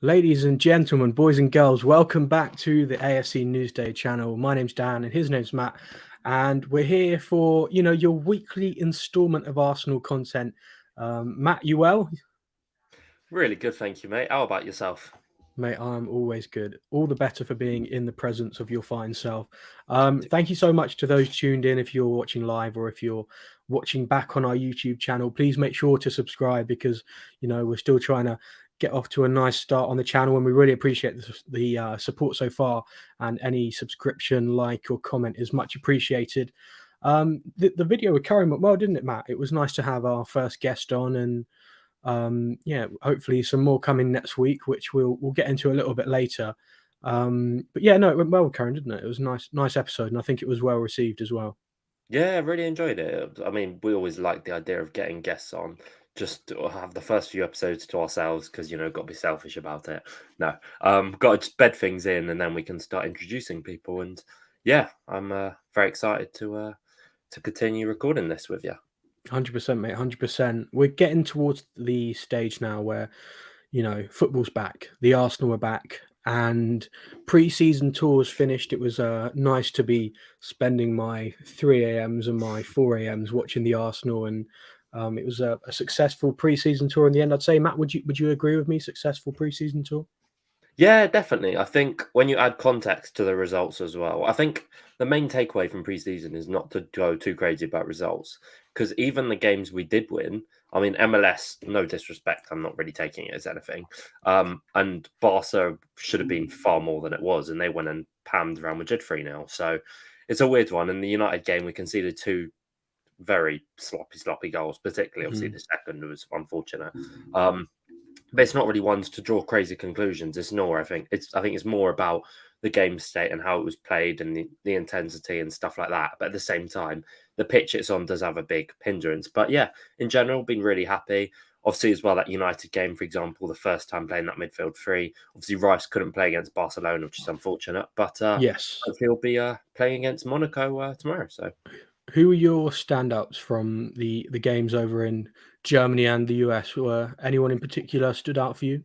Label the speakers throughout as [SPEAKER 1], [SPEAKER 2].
[SPEAKER 1] Ladies and gentlemen, boys and girls, welcome back to the AFC Newsday channel. My name's Dan and his name's Matt, and we're here for, your weekly installment of Arsenal content. Matt, you well?
[SPEAKER 2] Really good, thank you, mate. How about yourself?
[SPEAKER 1] Mate, I'm always good. All the better for being in the presence of your fine self. Thank you so much to those tuned in. If you're watching live or if you're watching back on our YouTube channel, please make sure to subscribe because, we're still trying to get off to a nice start on the channel, and we really appreciate the support so far, and any subscription, like, or comment is much appreciated. The video with Curry went well, didn't it, Matt? It was nice to have our first guest on, and hopefully some more coming next week, which we'll get into a little bit later. But yeah, no, it went well, Karen, didn't it? It was a nice episode, and I think it was well received as well.
[SPEAKER 2] Yeah, really enjoyed it. I mean, we always like the idea of getting guests on, just to have the first few episodes to ourselves because got to be selfish about it. No, got to just bed things in, and then we can start introducing people. And yeah, I'm very excited to continue recording this with you.
[SPEAKER 1] 100%, mate. 100%. We're getting towards the stage now where football's back, the Arsenal are back, and pre-season tours finished. It was nice to be spending my 3 a.m.s and my 4 a.m.s watching the Arsenal, and it was a successful pre-season tour in the end. I'd say, Matt, would you agree with me? Successful pre-season tour?
[SPEAKER 2] Yeah, definitely. I think when you add context to the results as well, I think the main takeaway from preseason is not to go too crazy about results because even the games we did win, I mean, MLS, no disrespect, I'm not really taking it as anything. And Barca should have been far more than it was, and they went and panned Real Madrid 3-0. So it's a weird one. In the United game, we conceded two very sloppy goals, particularly obviously the second was unfortunate. But it's not really ones to draw crazy conclusions. It's nor I think it's more about the game state and how it was played and the intensity and stuff like that. But at the same time, the pitch it's on does have a big hindrance. But yeah, in general, been really happy. Obviously, as well, that United game, for example, the first time playing that midfield three. Obviously, Rice couldn't play against Barcelona, which is unfortunate. But
[SPEAKER 1] Yes.
[SPEAKER 2] hopefully he'll be playing against Monaco tomorrow. So.
[SPEAKER 1] Who are your standouts from the games over in Germany and the US? Were anyone in particular stood out for you?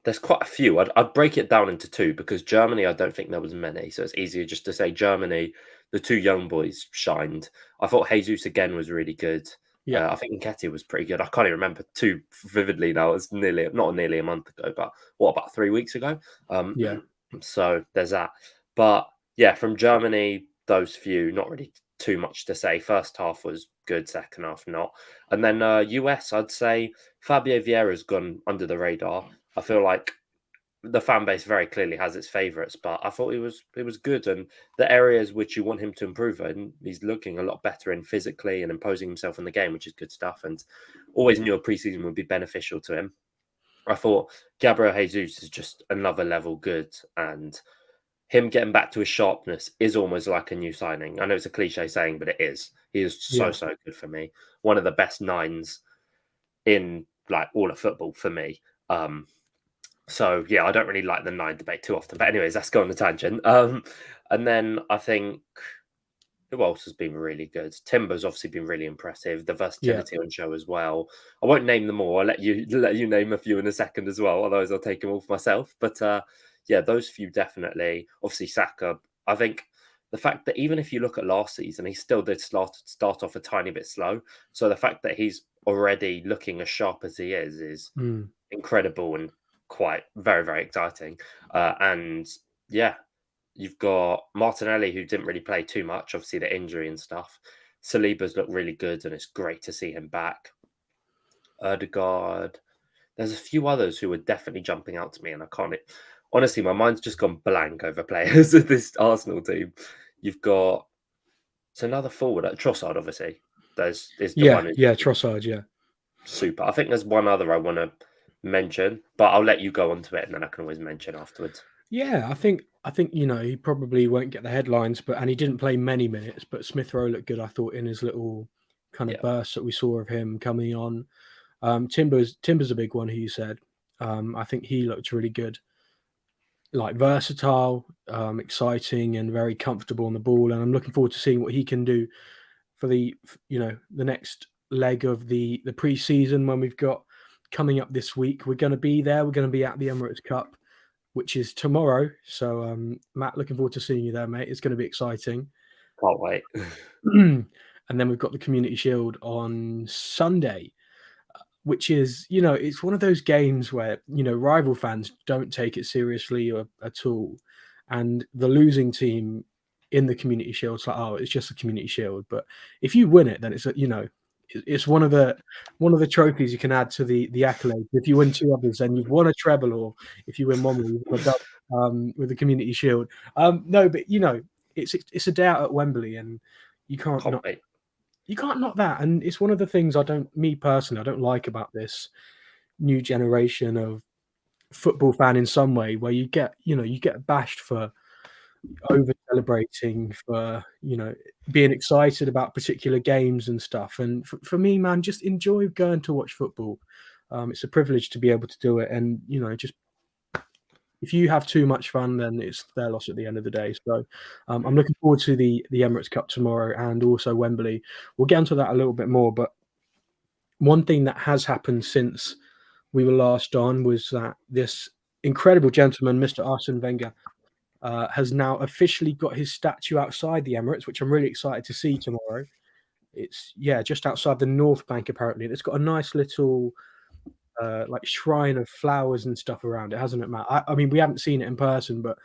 [SPEAKER 2] There's quite a few. I'd break it down into two because Germany, I don't think there was many. So it's easier just to say Germany, the two young boys shined. I thought Jesus again was really good.
[SPEAKER 1] Yeah.
[SPEAKER 2] I think Nketiah was pretty good. I can't even remember too vividly now. It's not nearly a month ago, but what, about 3 weeks ago?
[SPEAKER 1] Yeah.
[SPEAKER 2] So there's that. But yeah, from Germany, those few, not really too much to say. First half was good, second half not. And then US, I'd say Fabio Vieira's gone under the radar. I feel like the fan base very clearly has its favourites, but I thought it was good, and the areas which you want him to improve in, he's looking a lot better in physically and imposing himself in the game, which is good stuff. And always knew a preseason would be beneficial to him. I thought Gabriel Jesus is just another level good, and him getting back to his sharpness is almost like a new signing. I know it's a cliche saying, but it is. He is so good for me. One of the best nines in like all of football for me. So yeah, I don't really like the 9 debate too often. But anyways, let's go on the tangent. And then I think who else has been really good? Timber's obviously been really impressive. The versatility on show as well. I won't name them all. I'll let you name a few in a second as well. Otherwise, I'll take them all for myself. But yeah, those few definitely. Obviously, Saka. I think the fact that even if you look at last season, he still did start off a tiny bit slow. So the fact that he's already looking as sharp as he is incredible and quite very exciting. And yeah, you've got Martinelli, who didn't really play too much, obviously the injury and stuff. Saliba's looked really good, and it's great to see him back. Odegaard. There's a few others who are definitely jumping out to me, and I can't. Honestly, my mind's just gone blank over players of this Arsenal team. You've got it's another forward, Trossard, obviously. Is the one.
[SPEAKER 1] Trossard, yeah.
[SPEAKER 2] Super. I think there's one other I want to mention, but I'll let you go on to it, and then I can always mention afterwards.
[SPEAKER 1] Yeah, I think he probably won't get the headlines, and he didn't play many minutes. But Smith Rowe looked good, I thought, in his little kind of burst that we saw of him coming on. Timber's a big one, who you said. I think he looked really good, like versatile, exciting, and very comfortable on the ball. And I'm looking forward to seeing what he can do for the next leg of the pre-season when we've got coming up this week. We're going to be there. We're going to be at the Emirates Cup, which is tomorrow. So, Matt, looking forward to seeing you there, mate. It's going to be exciting.
[SPEAKER 2] Can't wait.
[SPEAKER 1] And then we've got the Community Shield on Sunday, which is, it's one of those games where, rival fans don't take it seriously at all. And the losing team in the Community Shield, it's like, oh, it's just a Community Shield. But if you win it, then it's one of the trophies you can add to the accolades. If you win 2 others, then you've won a treble, or if you win one, you've won a double with the Community Shield. No, but it's a day out at Wembley, and you can't knock that. And it's one of the things me personally, I don't like about this new generation of football fan in some way, where you get bashed for over celebrating, for being excited about particular games and stuff. And for me, man, just enjoy going to watch football. It's a privilege to be able to do it, and just if you have too much fun, then it's their loss at the end of the day. So I'm looking forward to the Emirates Cup tomorrow, and also Wembley. We'll get into that a little bit more, but one thing that has happened since we were last on was that this incredible gentleman, Mr. Arsene Wenger, has now officially got his statue outside the Emirates, which I'm really excited to see tomorrow. It's just outside the North Bank, apparently. It's got a nice little like shrine of flowers and stuff around it, hasn't it, Matt? I mean, we haven't seen it in person, but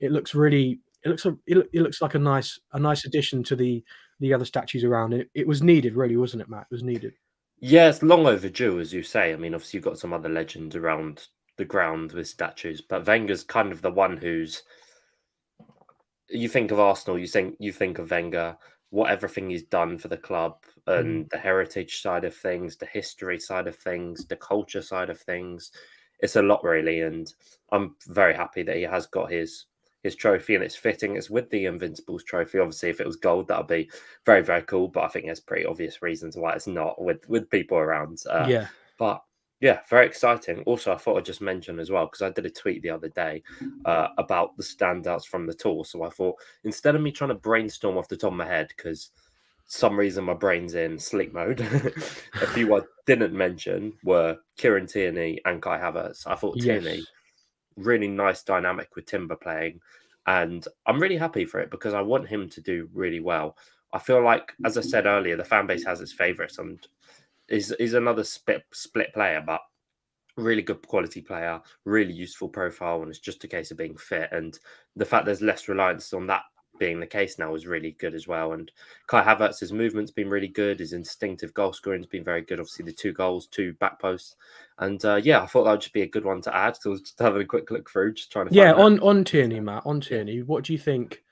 [SPEAKER 1] it looks really, it looks like a nice addition to the other statues around it. It was needed, really, wasn't it, Matt? It was needed.
[SPEAKER 2] Yeah, it's long overdue, as you say. I mean, obviously you've got some other legends around the ground with statues, but Wenger's kind of the one who's. You think of Arsenal, you think of Wenger, what everything he's done for the club, and the heritage side of things, the history side of things, the culture side of things. It's a lot, really, and I'm very happy that he has got his trophy, and it's fitting. It's with the Invincibles trophy. Obviously, if it was gold, that would be very, very cool. But I think there's pretty obvious reasons why it's not with people around. But yeah, very exciting. Also, I thought I'd just mention as well, because I did a tweet the other day about the standouts from the tour. So I thought, instead of me trying to brainstorm off the top of my head, because some reason my brain's in sleep mode, a few I didn't mention were Kieran Tierney and Kai Havertz. I thought Tierney, really nice dynamic with Timber playing, and I'm really happy for it because I want him to do really well. I feel like, as I said earlier, the fan base has its favourites, and is another split player, but really good quality player, really useful profile, and it's just a case of being fit. And the fact there's less reliance on that being the case now is really good as well. And Kai Havertz's movement's been really good. His instinctive goal scoring's been very good. Obviously, the 2 goals, 2 back posts. And I thought that would just be a good one to add. So I was just having a quick look through, just trying to find
[SPEAKER 1] on Tierney, Matt, on Tierney. What do you think?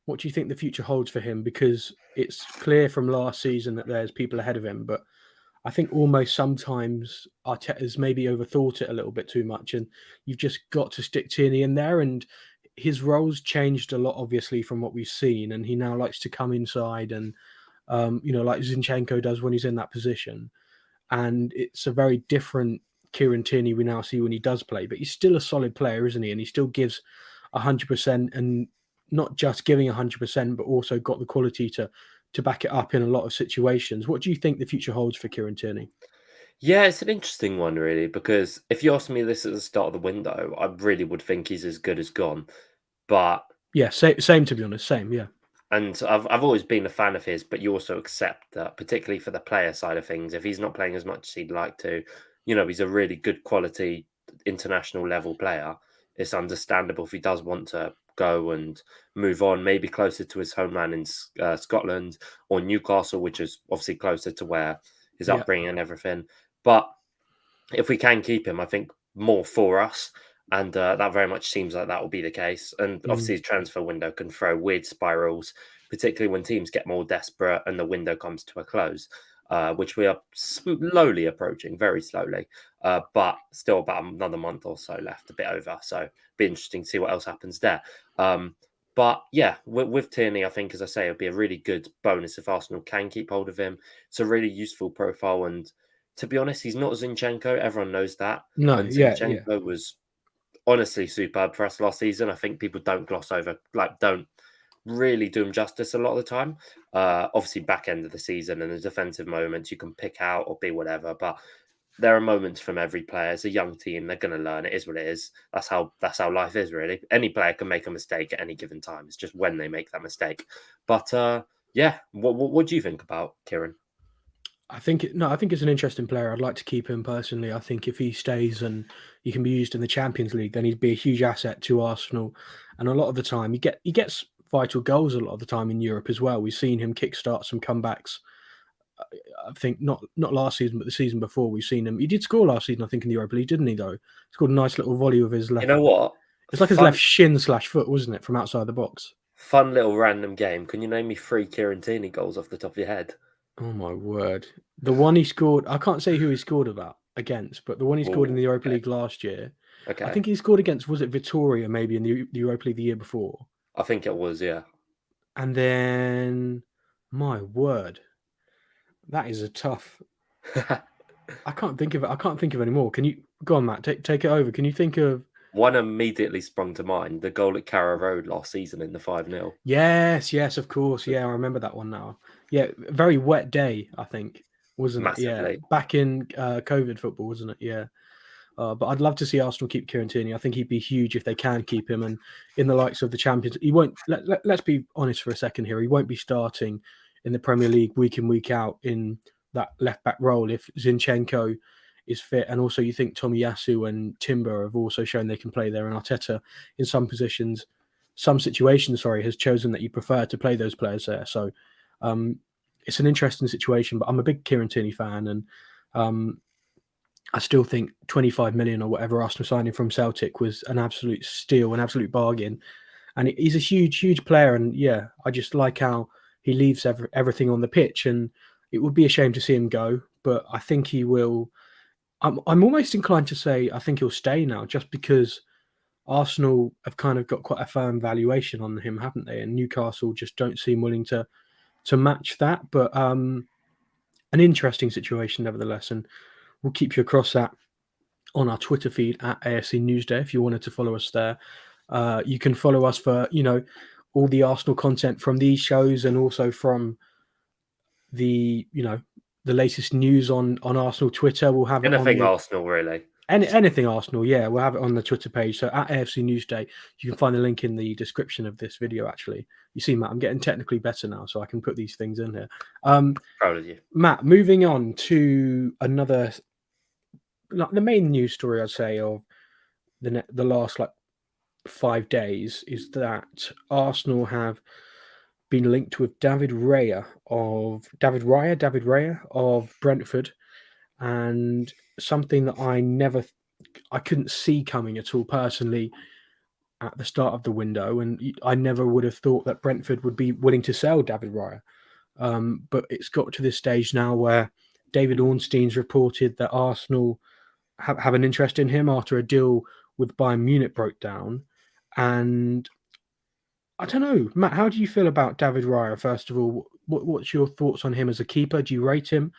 [SPEAKER 1] What do you think the future holds for him? Because it's clear from last season that there's people ahead of him, but I think almost sometimes Arteta's maybe overthought it a little bit too much, and you've just got to stick Tierney in there. And his role's changed a lot, obviously, from what we've seen, and he now likes to come inside and, like Zinchenko does when he's in that position. And it's a very different Kieran Tierney we now see when he does play, but he's still a solid player, isn't he? And he still gives 100%, and not just giving 100%, but also got the quality to back it up in a lot of situations. What do you think the future holds for Kieran Tierney?
[SPEAKER 2] Yeah, it's an interesting one, really, because if you asked me this at the start of the window, I really would think he's as good as gone. But
[SPEAKER 1] yeah, same to be honest, same, yeah.
[SPEAKER 2] And I've always been a fan of his, but you also accept that, particularly for the player side of things, if he's not playing as much as he'd like to, he's a really good quality international level player. It's understandable if he does want to go and move on, maybe closer to his homeland in Scotland or Newcastle, which is obviously closer to where his upbringing and everything. But if we can keep him, I think more for us. And that very much seems like that will be the case. And obviously, his transfer window can throw weird spirals, particularly when teams get more desperate and the window comes to a close, which we are slowly approaching, very slowly. But still about another month or so left, a bit over. So it'll be interesting to see what else happens there. But yeah, with Tierney, I think, as I say, it'll be a really good bonus if Arsenal can keep hold of him. It's a really useful profile. And to be honest, he's not Zinchenko. Everyone knows that.
[SPEAKER 1] No,
[SPEAKER 2] and Zinchenko was honestly superb for us last season. I think people don't gloss over, don't really do him justice a lot of the time. Obviously, back end of the season and the defensive moments you can pick out or be whatever. But there are moments from every player. It's a young team; they're going to learn. It is what it is. That's how life is. Really, any player can make a mistake at any given time. It's just when they make that mistake. But yeah, what do you think about Kieran?
[SPEAKER 1] I think it's an interesting player. I'd like to keep him personally. I think if he stays and he can be used in the Champions League, then he'd be a huge asset to Arsenal. And a lot of the time, he gets vital goals a lot of the time in Europe as well. We've seen him kickstart some comebacks. I think not last season, but the season before, we've seen him. He did score last season, I think, in the Europa League, didn't he? Though he scored a nice little volley with his left.
[SPEAKER 2] You know what?
[SPEAKER 1] It's like his left shin/foot, wasn't it, from outside the box?
[SPEAKER 2] Fun little random game. Can you name me 3 Kieran Tierney goals off the top of your head?
[SPEAKER 1] Oh my word! The one he scored, I can't say who he scored against, but the one he scored in the Europa League last year.
[SPEAKER 2] Okay.
[SPEAKER 1] I think he scored against, was it Vittoria maybe in the Europa League the year before?
[SPEAKER 2] I think it was, yeah.
[SPEAKER 1] And then, my word, that is a tough. I can't think of it. I can't think of any more. Can you go on, Matt? Take it over. Can you think of?
[SPEAKER 2] One immediately sprung to mind: the goal at Carrow Road last season in the 5-0.
[SPEAKER 1] Yes, of course. Yeah, I remember that one now. Yeah, very wet day, I think, wasn't it? Yeah,
[SPEAKER 2] Massively.
[SPEAKER 1] back in COVID football, wasn't it? Yeah. But I'd love to see Arsenal keep Kieran Tierney. I think he'd be huge if they can keep him. And in the likes of the Champions, he won't. Let's be honest for a second here. He won't be starting in the Premier League week in, week out in that left back role if Zinchenko is fit. And also, you think Tomiyasu and Timber have also shown they can play there. And Arteta, in some situations, has chosen that you prefer to play those players there. So it's an interesting situation. But I'm a big Kieran Tierney fan, and I still think 25 million or whatever Arsenal signing from Celtic was an absolute steal, an absolute bargain. And he's a huge player. And yeah, I just like how he leaves everything on the pitch. And it would be a shame to see him go, but I think he will. I'm almost inclined to say I think he'll stay now, just because Arsenal have kind of got quite a firm valuation on him, haven't they? And Newcastle just don't seem willing to match that. But an interesting situation nevertheless, and we'll keep you across that on our Twitter feed at AFC Newsday if you wanted to follow us there. You can follow us for all the Arsenal content from these shows, and also from the the latest news on Arsenal Twitter. We'll have
[SPEAKER 2] Anything
[SPEAKER 1] it on
[SPEAKER 2] Arsenal, really.
[SPEAKER 1] anything Arsenal. Yeah, we'll have it on the Twitter page. So at AFC Newsday, you can find the link in the description of this video. Actually, you see, Matt, I'm getting technically better now, so I can put these things in here.
[SPEAKER 2] Proud of you,
[SPEAKER 1] Matt. Moving on to another. The main news story, I'd say, of the last 5 days is that Arsenal have been linked with David Raya of Brentford, and something that I couldn't see coming at all personally at the start of the window, and I never would have thought that Brentford would be willing to sell David Raya. But it's got to this stage now where David Ornstein's reported that Arsenal have an interest in him after a deal with Bayern Munich broke down. And I don't know, Matt, how do you feel about David Raya? First of all, what's your thoughts on him as a keeper? Do you rate him?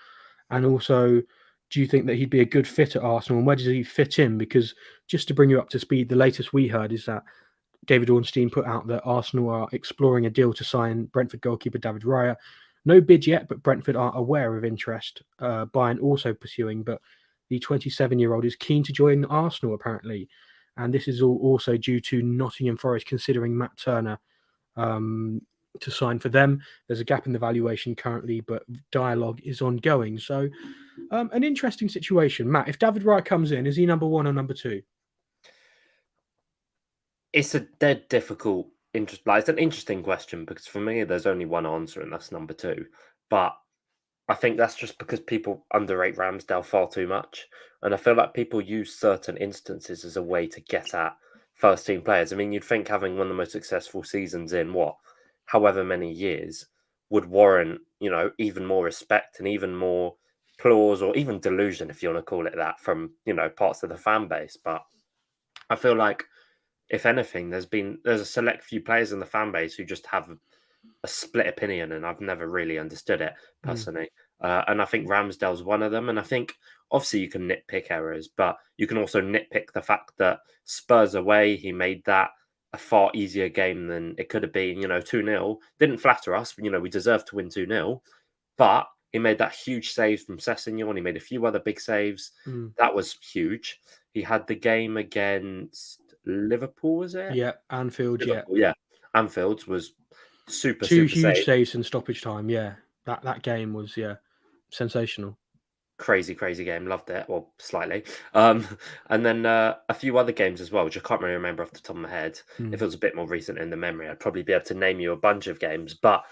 [SPEAKER 1] And also, do you think that he'd be a good fit at Arsenal? And where does he fit in? Because just to bring you up to speed, the latest we heard is that David Ornstein put out that Arsenal are exploring a deal to sign Brentford goalkeeper David Raya. No bid yet, but Brentford are aware of interest. Bayern also pursuing, but the 27-year-old is keen to join Arsenal, apparently. And this is also due to Nottingham Forest considering Matt Turner to sign for them. There's a gap in the valuation currently, but dialogue is ongoing. So an interesting situation. Matt, if David Raya comes in, is he number one or number two?
[SPEAKER 2] It's a dead difficult, it's an interesting question, because for me, there's only one answer, and that's number two. But I think that's just because people underrate Ramsdale far too much. And I feel like people use certain instances as a way to get at first team players. I mean, you'd think having one of the most successful seasons in however many years would warrant, even more respect and even more applause, or even delusion, if you want to call it that, from, parts of the fan base. But I feel like, if anything, there's a select few players in the fan base who just have a split opinion, and I've never really understood it personally. And I think Ramsdale's one of them. And I think obviously you can nitpick errors, but you can also nitpick the fact that Spurs away, he made that a far easier game than it could have been. 2-0 didn't flatter us. We deserved to win 2-0, but He made that huge save from Sessegnon. He made a few other big saves.
[SPEAKER 1] Mm.
[SPEAKER 2] That was huge. He had the game against Liverpool, was it?
[SPEAKER 1] Yeah, Anfield,
[SPEAKER 2] Liverpool, yeah. Anfield was super,
[SPEAKER 1] 2
[SPEAKER 2] super
[SPEAKER 1] huge
[SPEAKER 2] save.
[SPEAKER 1] saves in stoppage time, yeah. That game was, sensational.
[SPEAKER 2] Crazy, crazy game. Loved it, or slightly. And then a few other games as well, which I can't really remember off the top of my head. If it was a bit more recent in the memory, I'd probably be able to name you a bunch of games. But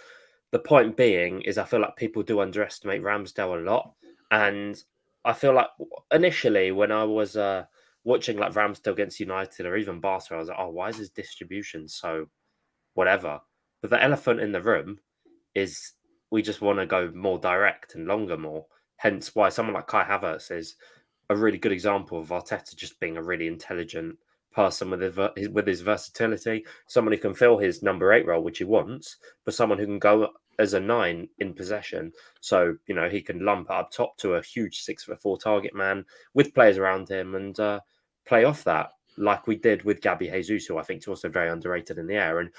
[SPEAKER 2] the point being is I feel like people do underestimate Ramsdale a lot. And I feel like initially when I was watching like Ramsdale against United or even Barca, I was like, oh, why is his distribution so whatever? But the elephant in the room is we just want to go more direct and longer more. Hence why someone like Kai Havertz is a really good example of Arteta just being a really intelligent person with his versatility, someone who can fill his number 8 role, which he wants, but someone who can go as a 9 in possession. So, he can lump it up top to a huge 6'4" target man with players around him and play off that like we did with Gabby Jesus, who I think is also very underrated in the air. And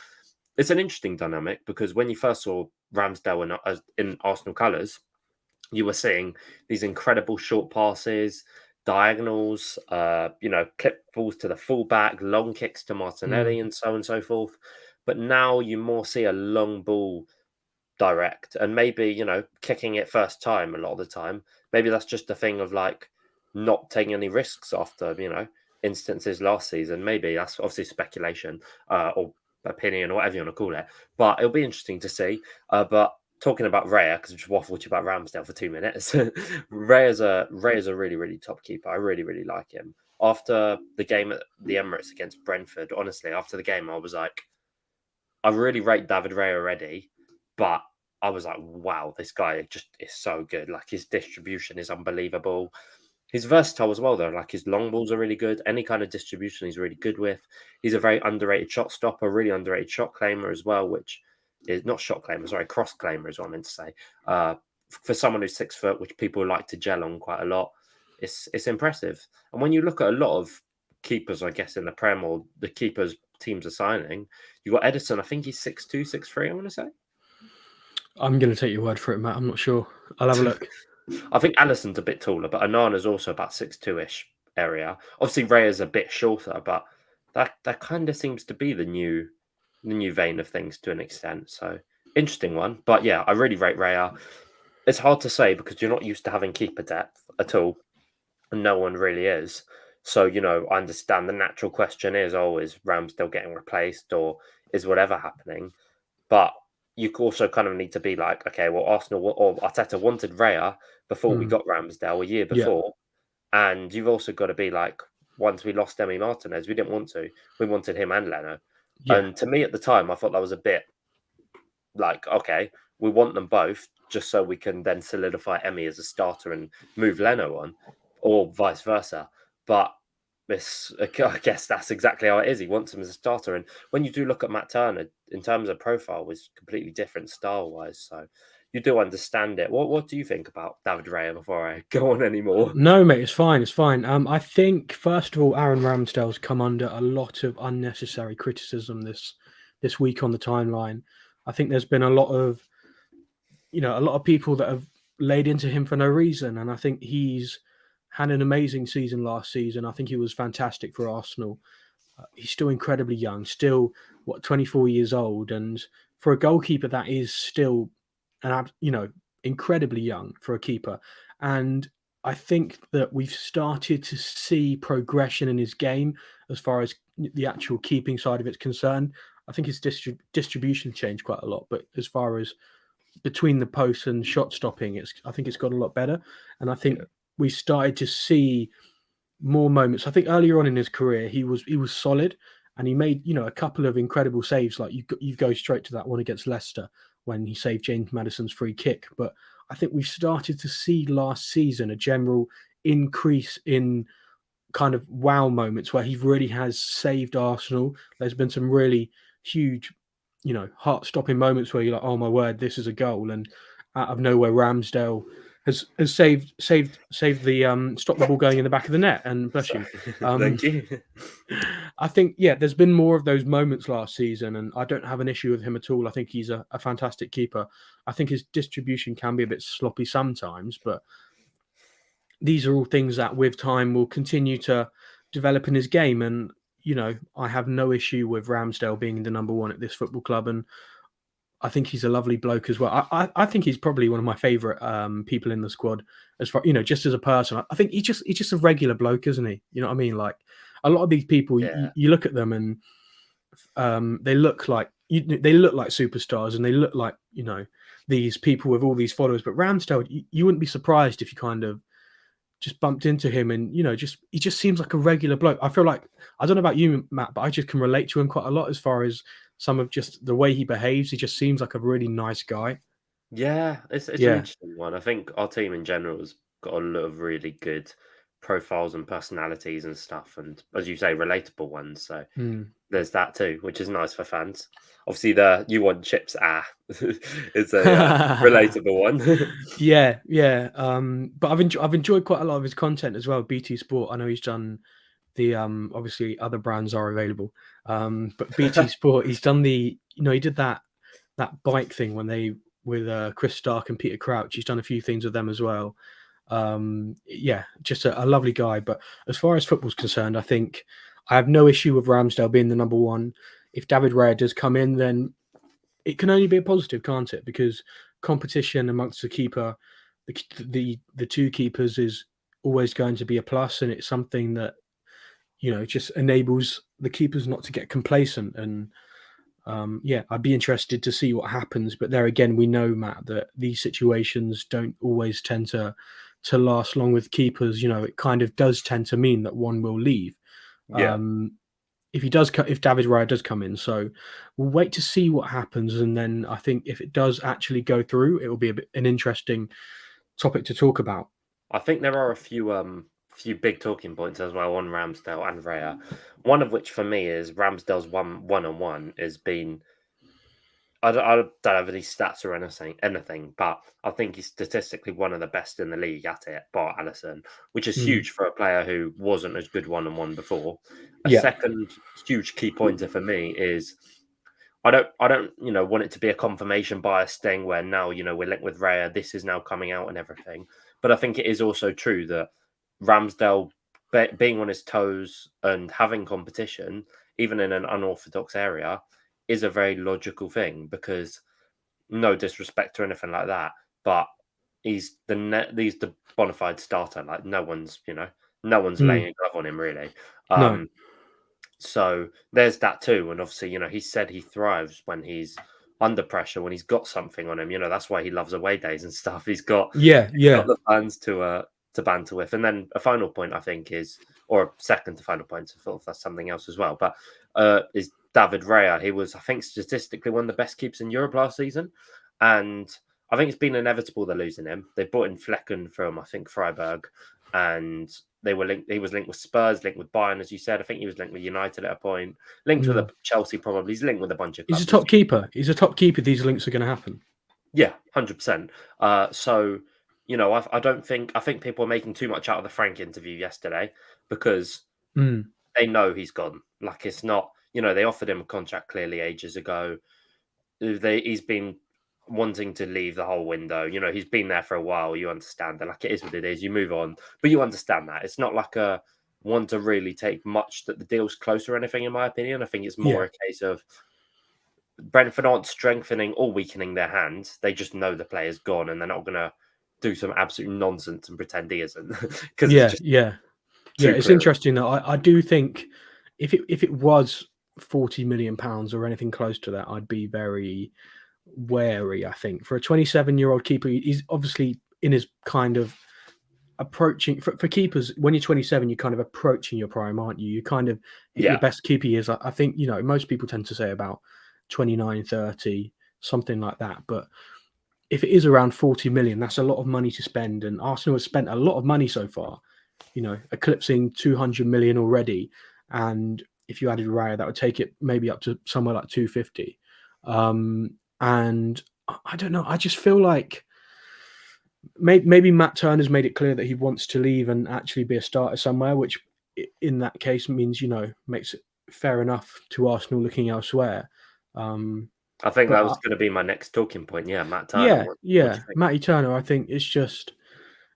[SPEAKER 2] it's an interesting dynamic because when you first saw Ramsdale in Arsenal colours, you were seeing these incredible short passes, diagonals, clip balls to the fullback, long kicks to Martinelli, and so on and so forth. But now you more see a long ball direct and maybe, kicking it first time a lot of the time. Maybe that's just a thing of like not taking any risks after, instances last season. Maybe that's obviously speculation or opinion or whatever you want to call it. But it'll be interesting to see. But talking about Raya, because I just waffled you about Ramsdale for 2 minutes. Raya's a really, really top keeper. I really, really like him. After the game at the Emirates against Brentford, honestly, after the game, I was like, I really rate David Raya already, but I was like, wow, this guy just is so good. Like his distribution is unbelievable. He's versatile as well, though. Like his long balls are really good. Any kind of distribution he's really good with. He's a very underrated shot stopper, really underrated shot claimer as well, which is not shot claimer, sorry, cross claimer is what I meant to say. For someone who's 6 foot, which people like to gel on quite a lot, it's impressive. And when you look at a lot of keepers, I guess, in the Prem or the keepers teams are signing, you got Edison. I think he's 6'2", 6'3", I want to say.
[SPEAKER 1] I'm going to take your word for it, Matt. I'm not sure. I'll have a look.
[SPEAKER 2] I think Allison's a bit taller, but Anana's also about 6'2"-ish area. Obviously, Raya's a bit shorter, but that kind of seems to be the new vein of things to an extent. So interesting one. But yeah, I really rate Raya. It's hard to say because you're not used to having keeper depth at all, and no one really is. So, I understand the natural question is always Ramsdale getting replaced or is whatever happening. But you also kind of need to be like, okay, well, Arsenal or Arteta wanted Raya before we got Ramsdale a year before. And you've also got to be like, once we lost Emi Martinez, we didn't want to. We wanted him and Leno.
[SPEAKER 1] Yeah.
[SPEAKER 2] And to me at the time, I thought that was a bit like, okay, we want them both just so we can then solidify Emi as a starter and move Leno on, or vice versa. But I guess that's exactly how it is. He wants him as a starter. And when you do look at Matt Turner, in terms of profile, was completely different style-wise. So you do understand it. What do you think about David Raya before I go on anymore?
[SPEAKER 1] No, mate, it's fine. It's fine. I think first of all, Aaron Ramsdale's come under a lot of unnecessary criticism this week on the timeline. I think there's been a lot of people that have laid into him for no reason, and I think he's had an amazing season last season. I think he was fantastic for Arsenal. He's still incredibly young, still 24 years old, and for a goalkeeper, that is still incredibly young for a keeper. And I think that we've started to see progression in his game as far as the actual keeping side of it's concerned. I think his distribution changed quite a lot, but as far as between the posts and shot stopping, I think it's got a lot better. And I think we started to see more moments. I think earlier on in his career, he was solid, and he made a couple of incredible saves. Like you go straight to that one against Leicester when he saved James Maddison's free kick. But I think we've started to see last season a general increase in kind of wow moments where he really has saved Arsenal. There's been some really huge, heart-stopping moments where you're like, oh my word, this is a goal. And out of nowhere, Ramsdale has saved the stop the ball going in the back of the net. And bless
[SPEAKER 2] So,
[SPEAKER 1] you.
[SPEAKER 2] thank you.
[SPEAKER 1] I think, yeah, there's been more of those moments last season, and I don't have an issue with him at all. I think he's a fantastic keeper. I think his distribution can be a bit sloppy sometimes, but these are all things that with time will continue to develop in his game. And, I have no issue with Ramsdale being the number one at this football club. And I think he's a lovely bloke as well. I think he's probably one of my favourite people in the squad, as far, just as a person. I think he's just a regular bloke, isn't he? You know what I mean? Like a lot of these people,
[SPEAKER 2] Yeah.
[SPEAKER 1] you look at them and they look like superstars, and they look like these people with all these followers. But Ramsdale, you wouldn't be surprised if you kind of just bumped into him, and he just seems like a regular bloke. I feel like, I don't know about you, Matt, but I just can relate to him quite a lot as far as some of just the way he behaves. He just seems like a really nice guy.
[SPEAKER 2] Yeah, it's an
[SPEAKER 1] Yeah.
[SPEAKER 2] interesting one. I think our team in general has got a lot of really good profiles and personalities and stuff, and as you say, relatable ones. So
[SPEAKER 1] Mm.
[SPEAKER 2] there's that too, which is nice for fans. Obviously, the "you want chips" it's a relatable one.
[SPEAKER 1] Yeah, yeah. But I've enjoyed quite a lot of his content as well. BT Sport. I know he's done the obviously other brands are available. But BT Sport, he's done he did that bike thing when they with Chris Stark and Peter Crouch. He's done a few things with them as well. Yeah, just a lovely guy. But as far as football's concerned, I think I have no issue with Ramsdale being the number one. If David Raya does come in, then it can only be a positive, can't it? Because competition amongst the keeper, the two keepers, is always going to be a plus, and it's something that just enables the keepers not to get complacent. And yeah, I'd be interested to see what happens. But there again, we know, Matt, that these situations don't always tend to last long with keepers. It kind of does tend to mean that one will leave.
[SPEAKER 2] Yeah.
[SPEAKER 1] If David Raya does come in. So we'll wait to see what happens, and then I think if it does actually go through, it will be an interesting topic to talk about.
[SPEAKER 2] I think there are a few big talking points as well on Ramsdale and Raya. One of which for me is Ramsdale's one-on-one has been. I don't have any stats or anything, but I think he's statistically one of the best in the league at it, bar Alisson, which is huge for a player who wasn't as good one-on-one before. A
[SPEAKER 1] Yeah.
[SPEAKER 2] second huge key pointer for me is I don't want it to be a confirmation bias thing where now we're linked with Raya, this is now coming out and everything. But I think it is also true that Ramsdale being on his toes and having competition, even in an unorthodox area, is a very logical thing, because no disrespect or anything like that, but he's the bona fide starter. Like no one's laying a glove on him really.
[SPEAKER 1] No.
[SPEAKER 2] So there's that too. And obviously, he said he thrives when he's under pressure, when he's got something on him. That's why he loves away days and stuff. He's got
[SPEAKER 1] Yeah.
[SPEAKER 2] the fans to banter with. And then a final point, I think, or second to final point, I thought that's something else as well, but is David Raya. He was, I think, statistically one of the best keepers in Europe last season. And I think it's been inevitable they're losing him. They brought in Flecken from, I think, Freiburg, and they were linked. He was linked with Spurs, linked with Bayern, as you said. I think he was linked with United at a point, linked with Chelsea probably. He's linked with a bunch of clubs.
[SPEAKER 1] He's a top keeper. These links are going to happen.
[SPEAKER 2] Yeah, 100%. So, I don't think, I think people are making too much out of the Frank interview yesterday, because they know he's gone. Like, it's not, they offered him a contract clearly ages ago. He's been wanting to leave the whole window. He's been there for a while. You understand that. Like, it is what it is. You move on. But you understand that. It's not like a one to really take much that the deal's close or anything, in my opinion. I think it's more a case of Brentford aren't strengthening or weakening their hands. They just know the player's gone, and they're not going to do some absolute nonsense and pretend he isn't. Because
[SPEAKER 1] It's interesting that I do think if it was £40 million or anything close to that, I'd be very wary. I think for a 27-year-old keeper, he's obviously in his kind of approaching for keepers. When you're 27, you're kind of approaching your prime, aren't you? You kind of hit your best keeper years. I think most people tend to say about 29, 30, something like that. But if it is around 40 million, that's a lot of money to spend, and Arsenal has spent a lot of money so far, eclipsing 200 million already. And if you added Raya, that would take it maybe up to somewhere like 250. And I don't know, I just feel like maybe Matt Turner's made it clear that he wants to leave and actually be a starter somewhere, which in that case means, makes it fair enough to Arsenal looking elsewhere.
[SPEAKER 2] I think that was going to be my next talking point. Yeah, Matt Turner.
[SPEAKER 1] Yeah,
[SPEAKER 2] What do
[SPEAKER 1] yeah,
[SPEAKER 2] you think?
[SPEAKER 1] Matty Turner. I think it's just,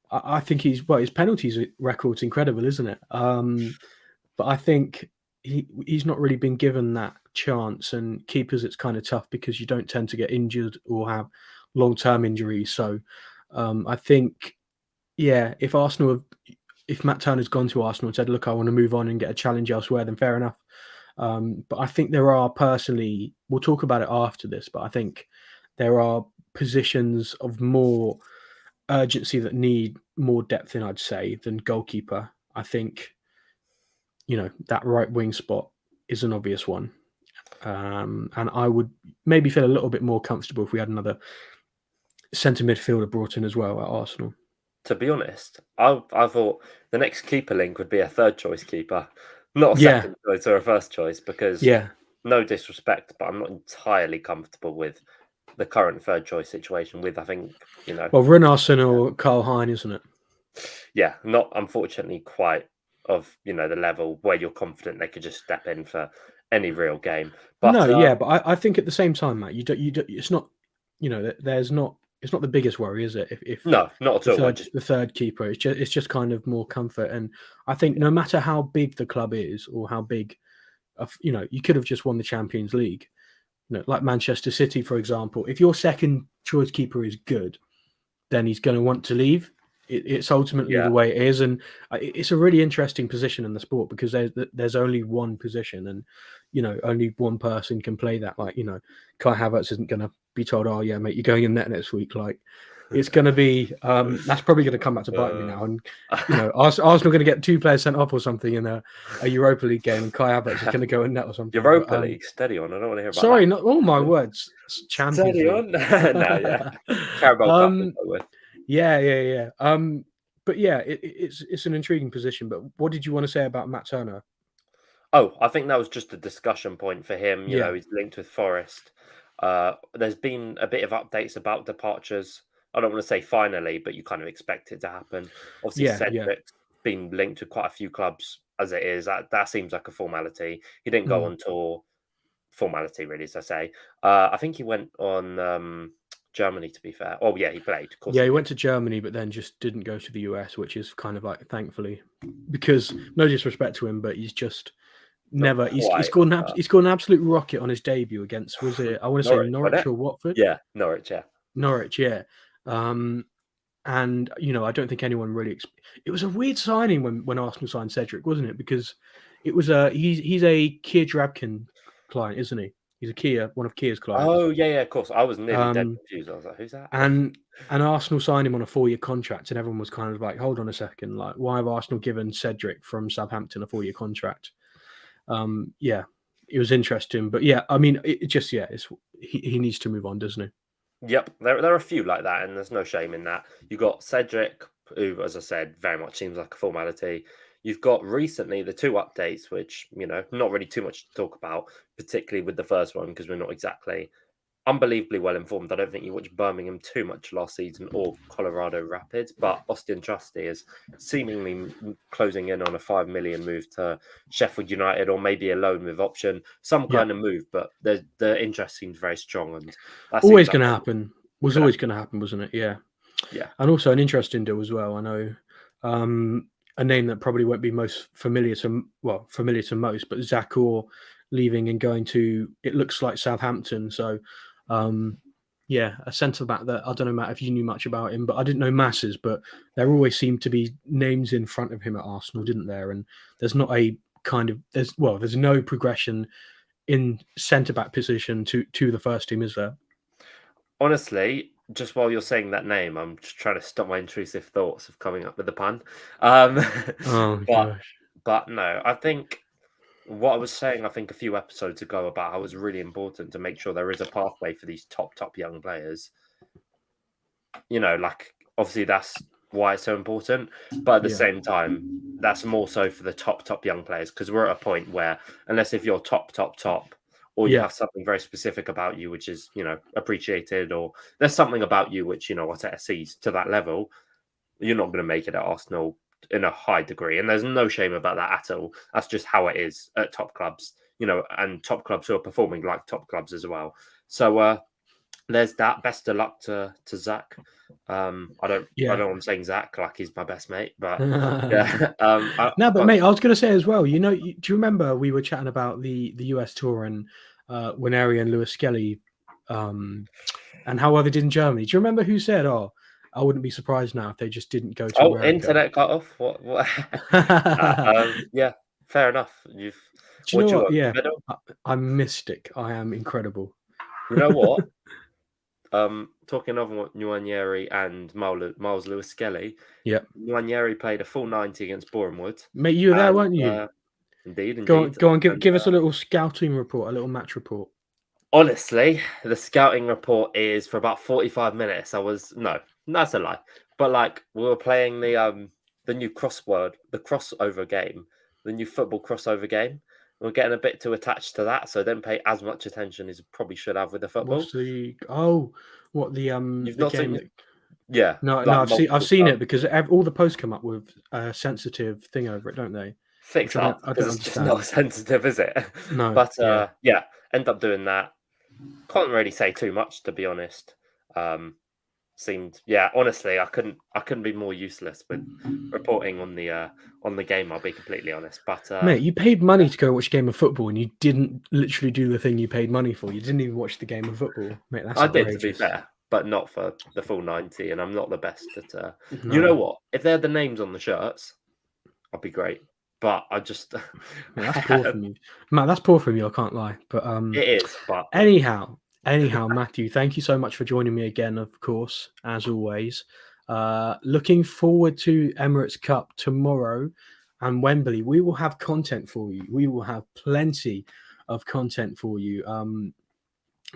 [SPEAKER 1] I think his penalties record's incredible, isn't it? But I think he's not really been given that chance, and keepers it's kind of tough because you don't tend to get injured or have long-term injuries. So I think, yeah, if Matt Turner's gone to Arsenal and said, "Look, I want to move on and get a challenge elsewhere," then fair enough. But I think there are personally, we'll talk about it after this, but I think there are positions of more urgency that need more depth in, I'd say, than goalkeeper. I think, that right wing spot is an obvious one. And I would maybe feel a little bit more comfortable if we had another centre midfielder brought in as well at Arsenal.
[SPEAKER 2] To be honest, I thought the next keeper link would be a third choice keeper, not a
[SPEAKER 1] Yeah,
[SPEAKER 2] second choice or a first choice, because
[SPEAKER 1] yeah.
[SPEAKER 2] no disrespect, but I'm not entirely comfortable with the current third choice situation with, I think,
[SPEAKER 1] Well, Runarsson or Carl Hein, isn't it?
[SPEAKER 2] yeah, not unfortunately quite of, the level where you're confident they could just step in for any real game. But
[SPEAKER 1] No, yeah, but I think at the same time, Matt, you don't, it's not, there's not, it's not the biggest worry, is it? If
[SPEAKER 2] no, not at all.
[SPEAKER 1] the third keeper, it's just kind of more comfort. And I think no matter how big the club is or how big, you could have just won the Champions League. Like Manchester City, for example. If your second choice keeper is good, then he's going to want to leave. It's ultimately the way it is, and it's a really interesting position in the sport because there's only one position, and only one person can play that. Like Kai Havertz isn't going to be told, "Oh yeah, mate, you're going in net next week." Like it's going to be that's probably going to come back to bite me now. And Arsenal going to get 2 players sent off or something in a Europa League game, and Kai Havertz is going to go in net or something.
[SPEAKER 2] Europa League, steady on. I don't want to hear about
[SPEAKER 1] sorry,
[SPEAKER 2] that.
[SPEAKER 1] not all my words. Champions
[SPEAKER 2] Steady
[SPEAKER 1] League.
[SPEAKER 2] on. No, yeah. Carabao Cup. With.
[SPEAKER 1] Yeah. But yeah, it's an intriguing position. But what did you want to say about Matt Turner?
[SPEAKER 2] Oh, I think that was just a discussion point for him.
[SPEAKER 1] Yeah.
[SPEAKER 2] He's linked with Forest. There's been a bit of updates about departures. I don't want to say finally, but you kind of expect it to happen. Obviously, Cedric's been linked to quite a few clubs as it is. That seems like a formality. He didn't go on tour. Formality, really, as I say. I think he went on Germany, to be fair. Oh, yeah, he played. Of course
[SPEAKER 1] he went to Germany, but then just didn't go to the US, which is kind of like, thankfully, because no disrespect to him, but he's just never. He's scored an absolute rocket on his debut against, was it? I want to say Norwich or Watford.
[SPEAKER 2] Yeah, Norwich. Yeah,
[SPEAKER 1] Norwich. Yeah. And I don't think anyone really. It was a weird signing when Arsenal signed Cedric, wasn't it? Because it was he's a Kia Drabkin client, isn't he? He's a Kia, one of Kia's clients.
[SPEAKER 2] Oh yeah, of course. I was nearly dead confused. I was like, who's that?
[SPEAKER 1] And Arsenal signed him on a 4-year contract, and everyone was kind of like, hold on a second, like why have Arsenal given Cedric from Southampton a 4-year contract? Yeah, it was interesting, but yeah, I mean, he needs to move on, doesn't he?
[SPEAKER 2] Yep, there are a few like that, and there's no shame in that. You got Cedric, who, as I said, very much seems like a formality. You've got recently the 2 updates, which, not really too much to talk about, particularly with the first one, because we're not exactly unbelievably well informed. I don't think you watched Birmingham too much last season or Colorado Rapids, but Austin Trusty is seemingly closing in on a 5 million move to Sheffield United, or maybe a loan with option, some kind of move. But the interest seems very strong, and that's
[SPEAKER 1] always going to happen. Was always going to happen, wasn't it? Yeah. And also an interesting deal as well. I know a name that probably won't be most familiar to most, but Zach Orr leaving and going to, it looks like, Southampton. So a centre back that I don't know, Matt, if you knew much about him, but I didn't know masses, but there always seemed to be names in front of him at Arsenal, didn't there? And there's not a kind of there's no progression in centre back position to the first team, is there?
[SPEAKER 2] Honestly, just while you're saying that name, I'm just trying to stop my intrusive thoughts of coming up with the pun.
[SPEAKER 1] Gosh.
[SPEAKER 2] But no, I think what I was saying, a few episodes ago about how it was really important to make sure there is a pathway for these top young players. Like, obviously that's why it's so important. But at the same time, that's more so for the top young players, because we're at a point where, unless if you're top, or you
[SPEAKER 1] Yeah.
[SPEAKER 2] have something very specific about you, which is, appreciated, or there's something about you which, Arteta sees to that level, you're not going to make it at Arsenal in a high degree. And there's no shame about that at all. That's just how it is at top clubs, and top clubs who are performing like top clubs as well. So there's that. Best of luck to Zach. I don't want to say Zach like he's my best mate, but yeah.
[SPEAKER 1] No, but mate, I was going to say as well. Do you remember we were chatting about the US tour and Winery and Lewis Skelly, and how well they did in Germany? Do you remember who said, "Oh, I wouldn't be surprised now if they just didn't go to America"?
[SPEAKER 2] Internet cut off. What? Yeah, fair enough.
[SPEAKER 1] Do you know what? Yeah,
[SPEAKER 2] middle?
[SPEAKER 1] I'm mystic. I am incredible.
[SPEAKER 2] You know what? Talking of Nwaneri and Miles Lewis Skelly.
[SPEAKER 1] Yeah,
[SPEAKER 2] Nwaneri played a full 90 against Bournemouth.
[SPEAKER 1] Mate, you were there, weren't you?
[SPEAKER 2] Indeed.
[SPEAKER 1] Go on, give us a little scouting report, a little match report.
[SPEAKER 2] Honestly, the scouting report is for about 45 minutes. No, that's a lie. But we were playing the new crossover game, the new football crossover game. We're getting a bit too attached to that, so don't pay as much attention as you probably should have with the football.
[SPEAKER 1] You've
[SPEAKER 2] not
[SPEAKER 1] game
[SPEAKER 2] seen it? Yeah.
[SPEAKER 1] No, I've seen it because all the posts come up with a sensitive thing over it, don't they?
[SPEAKER 2] Fix up. I don't understand. It's just not sensitive, is it?
[SPEAKER 1] No.
[SPEAKER 2] But yeah, end up doing that. Can't really say too much, to be honest. Honestly, I couldn't be more useless with reporting on the game. I'll be completely honest. But
[SPEAKER 1] mate, you paid money to go watch a game of football, and you didn't literally do the thing you paid money for. You didn't even watch the game of football, mate. That's outrageous.
[SPEAKER 2] I did, to be fair, but not for the full 90. And I'm not the best at. No. You know what? If they had the names on the shirts, I'd be great. But I just
[SPEAKER 1] that's poor from you, Matt. That's poor from you. I can't lie, but
[SPEAKER 2] it is. But
[SPEAKER 1] anyhow, Matthew, thank you so much for joining me again. Of course, as always, looking forward to Emirates Cup tomorrow and Wembley. We will have content for you. We will have plenty of content for you.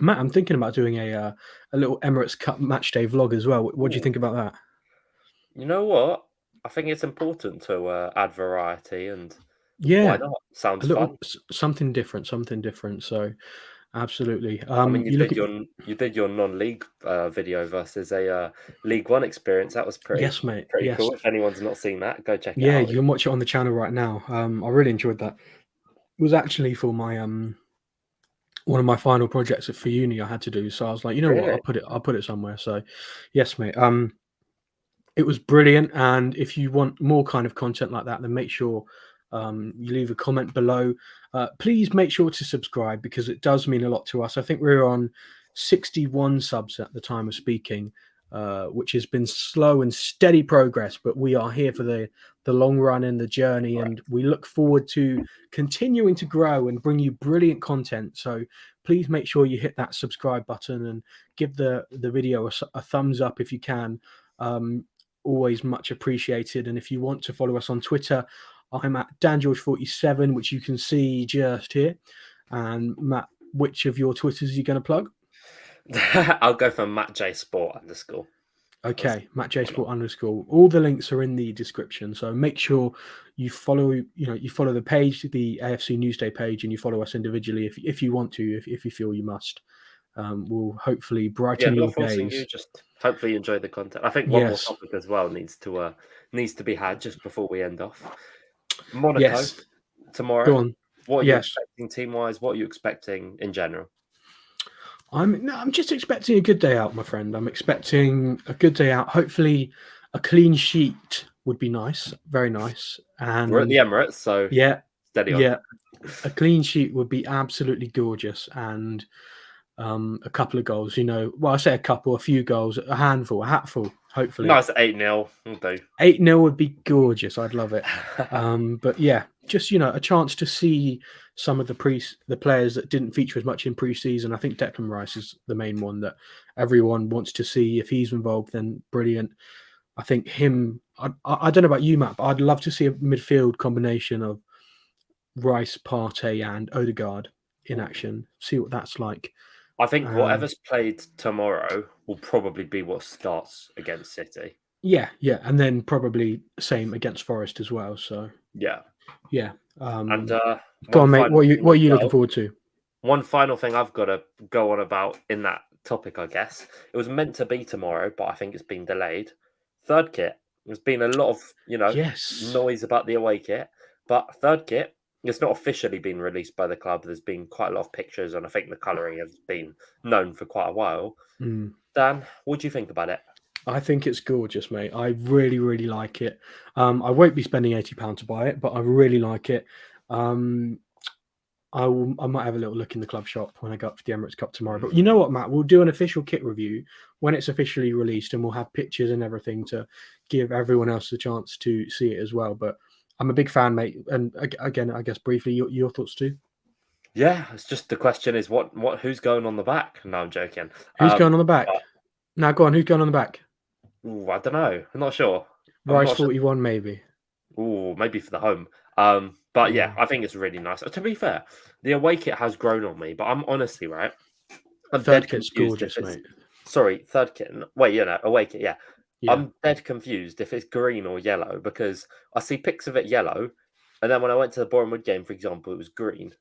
[SPEAKER 1] Matt, I'm thinking about doing a little Emirates Cup match day vlog as well. What do you think about that?
[SPEAKER 2] You know what? I think it's important to add variety, and
[SPEAKER 1] why
[SPEAKER 2] not? Sounds fun.
[SPEAKER 1] Something different. So, absolutely.
[SPEAKER 2] I mean, you did your non-league video versus a League One experience. That was pretty cool. If anyone's not seen that, go check it out.
[SPEAKER 1] Yeah, you can watch it on the channel right now. I really enjoyed that. It was actually for my one of my final projects for uni I had to do. So I was like, you know what, I'll put it somewhere. So, yes, mate. It was brilliant, and if you want more kind of content like that, then make sure you leave a comment below. Please make sure to subscribe because it does mean a lot to us. I think we're on 61 subs at the time of speaking, which has been slow and steady progress, but we are here for the long run and the journey, and we look forward to continuing to grow and bring you brilliant content. So please make sure you hit that subscribe button and give the video a thumbs up if you can. Always much appreciated. And if you want to follow us on Twitter, I'm at DanGeorge47, which you can see just here. And Matt, which of your Twitters are you going to plug?
[SPEAKER 2] I'll go for MattJSport_.
[SPEAKER 1] Okay, MattJSport_. All the links are in the description, so make sure you follow. You follow the page, the AFC Newsday page, and you follow us individually if you want to, if you feel you must. Will hopefully brighten your days.
[SPEAKER 2] You, just hopefully enjoy the content. I think one more topic as well needs to be had just before we end off. Monaco tomorrow.
[SPEAKER 1] Go on.
[SPEAKER 2] What are you expecting team-wise? What are you expecting in general?
[SPEAKER 1] I'm just expecting a good day out, my friend. I'm expecting a good day out. Hopefully, a clean sheet would be nice, very nice. And
[SPEAKER 2] we're at the Emirates, so steady on.
[SPEAKER 1] Yeah, a clean sheet would be absolutely gorgeous, and a couple of goals. I say a few goals, a hatful. Hopefully,
[SPEAKER 2] nice 8-0 will do.
[SPEAKER 1] 8-0 would be gorgeous. I'd love it. But yeah, just a chance to see some of the players that didn't feature as much in pre-season. I think Declan Rice is the main one that everyone wants to see. If he's involved, then brilliant. I think him. I don't know about you, Matt, but I'd love to see a midfield combination of Rice, Partey, and Odegaard in action. See what that's like.
[SPEAKER 2] I think whatever's played tomorrow will probably be what starts against City.
[SPEAKER 1] Yeah, and then probably same against Forest as well. So
[SPEAKER 2] yeah.
[SPEAKER 1] And
[SPEAKER 2] go
[SPEAKER 1] on, mate. What are you looking forward to?
[SPEAKER 2] One final thing I've got to go on about in that topic, I guess. It was meant to be tomorrow, but I think it's been delayed. Third kit. There's been a lot of,
[SPEAKER 1] Yes.
[SPEAKER 2] noise about the away kit, but third kit, it's not officially been released by the club. There's been quite a lot of pictures, and I think the colouring has been known for quite a while.
[SPEAKER 1] Mm.
[SPEAKER 2] Dan, what do you think about it?
[SPEAKER 1] I think it's gorgeous, mate. I really, really like it. I won't be spending £80 to buy it, but I really like it. I might have a little look in the club shop when I go up for the Emirates Cup tomorrow. But you know what, Matt? We'll do an official kit review when it's officially released, and we'll have pictures and everything to give everyone else a chance to see it as well. But I'm a big fan, mate. And again, I guess briefly, your thoughts too.
[SPEAKER 2] Yeah, it's just the question is who's going on the back? No, I'm joking.
[SPEAKER 1] Who's going on the back? Now, go on. Who's going on the back?
[SPEAKER 2] I don't know. I'm not sure.
[SPEAKER 1] Rice 41, maybe.
[SPEAKER 2] Ooh, maybe for the home. But yeah, I think it's really nice. To be fair, the away kit has grown on me, but I'm honestly right. I'm
[SPEAKER 1] Third
[SPEAKER 2] dead
[SPEAKER 1] kit's
[SPEAKER 2] confused
[SPEAKER 1] gorgeous, mate.
[SPEAKER 2] Sorry, third kit. Wait, away kit. Yeah.
[SPEAKER 1] Yeah.
[SPEAKER 2] I'm dead confused if it's green or yellow because I see pics of it yellow, and then when I went to the Bournemouth game, for example, it was green.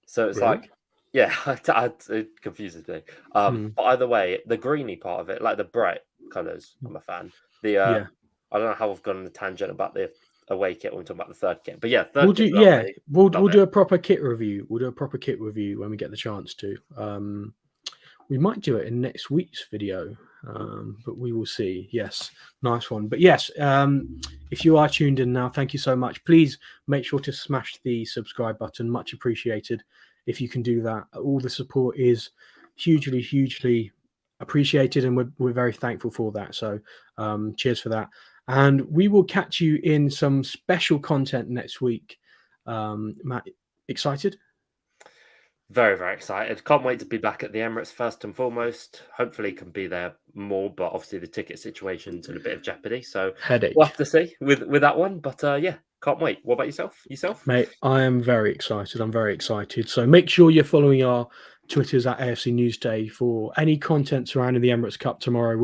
[SPEAKER 2] So it's
[SPEAKER 1] Really?
[SPEAKER 2] like, yeah, it confuses me. But either way, the greeny part of it, like the bright colours, I'm a fan. I don't know how I've gone on a tangent about the away kit when we're talking about the third kit, but yeah,
[SPEAKER 1] we'll
[SPEAKER 2] third
[SPEAKER 1] do.
[SPEAKER 2] kit.
[SPEAKER 1] Yeah,
[SPEAKER 2] Lovely.
[SPEAKER 1] we'll do a proper kit review. We'll do a proper kit review when we get the chance to. We might do it in next week's video, but we will see. Yes, nice one. But yes, if you are tuned in now, thank you so much. Please make sure to smash the subscribe button. Much appreciated if you can do that. All the support is hugely, hugely appreciated, and we're very thankful for that. So cheers for that. And we will catch you in some special content next week. Matt, excited?
[SPEAKER 2] Very, very excited. Can't wait to be back at the Emirates first and foremost. Hopefully can be there more, but obviously the ticket situation's in a bit of jeopardy. So
[SPEAKER 1] Headache.
[SPEAKER 2] we'll have to see with that one. But yeah, can't wait. What about yourself?
[SPEAKER 1] Mate, I am very excited. I'm very excited. So make sure you're following our Twitters at AFC Newsday for any content surrounding the Emirates Cup tomorrow.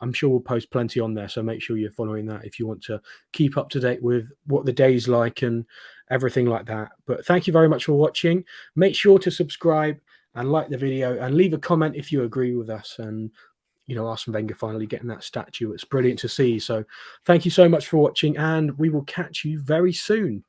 [SPEAKER 1] I'm sure we'll post plenty on there. So make sure you're following that if you want to keep up to date with what the day's like and everything like that. But thank you very much for watching. Make sure to subscribe and like the video and leave a comment if you agree with us. And, Arsene Wenger finally getting that statue. It's brilliant to see. So thank you so much for watching, and we will catch you very soon.